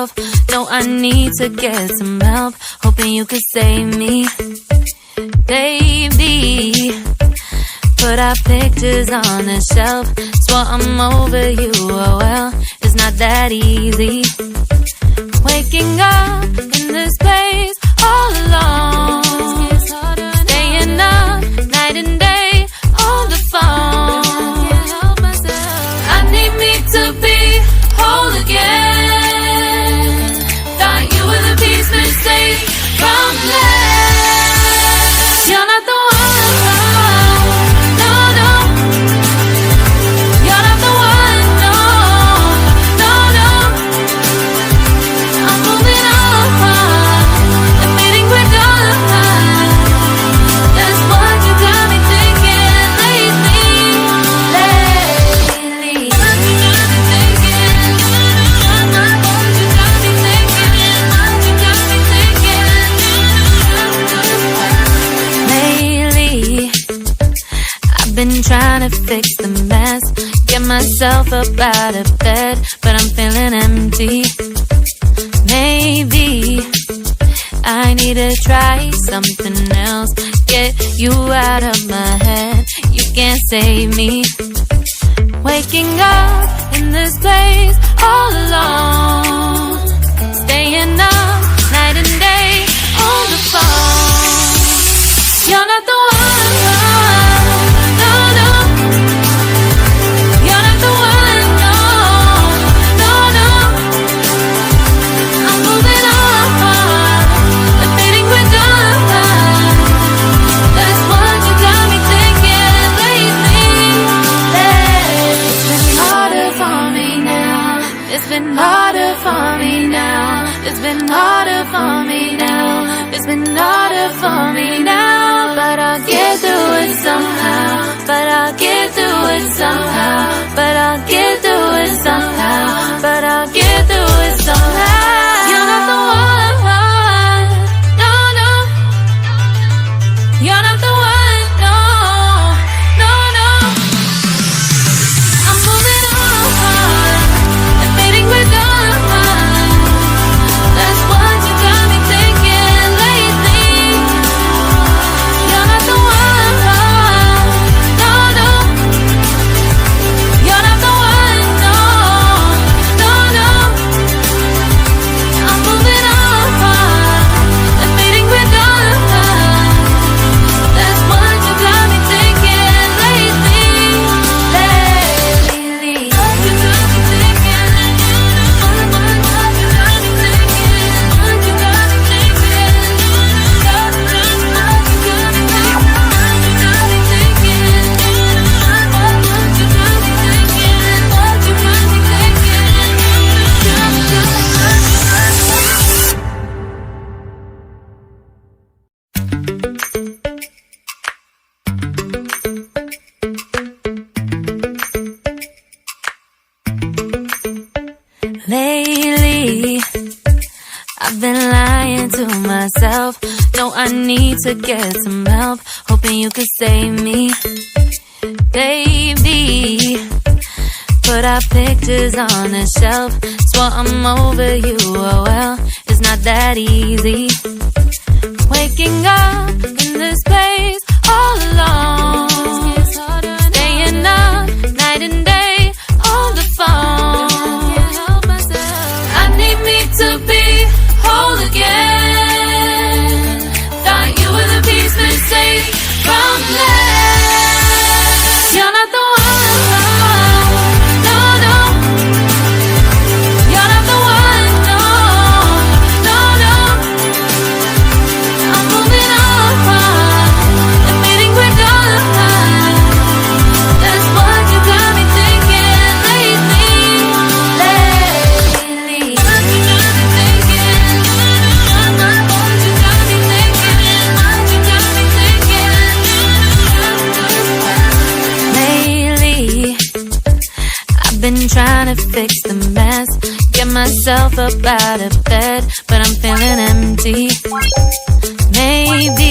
myself. No, I need to get some help. Hoping you could save me, baby. Put our pictures on the shelf. Swore I'm over you, oh well, it's not that easy. Waking up in this place all alone, staying up night and day on the phone. I need me to be whole again. Thought you were the piece missing from last. You're not the one. Been trying to fix the mess, get myself up out of bed, but I'm feeling empty. Maybe I need to try something else. Get you out of my head, you can't save me. Waking up in this place all alone, staying up night and day on the phone. You're not the one. It's been harder for me now. It's been harder for me now. It's been harder for me now. But I'll get through it somehow. But I'll get through it somehow. But I'll get through it somehow. But I'll get through it somehow. You're not the one. No, no. You're not the one. No, no, no. I'm moving on. We're done. That's what you got me thinking lately. You're not the one. No, no. You're not the one. No, no, no. I'm moving on. Admitting we're done. That's what you got me thinking lately. Lately, I've been lying to myself. No, I need to get some help. Hoping you could save me, baby. Put our pictures on the shelf. Swore I'm over you, oh well, it's not that easy. Waking up in this place all alone, staying up night and day on the phone. To be whole again. Thought you were the piece missing from last. You're not the one. No, no. You're not the one. No, no, no. I'm moving on. Admitting we're done. That's what you got me thinking lately. Been trying to fix the mess, get myself up out of bed, but I'm feeling empty. Maybe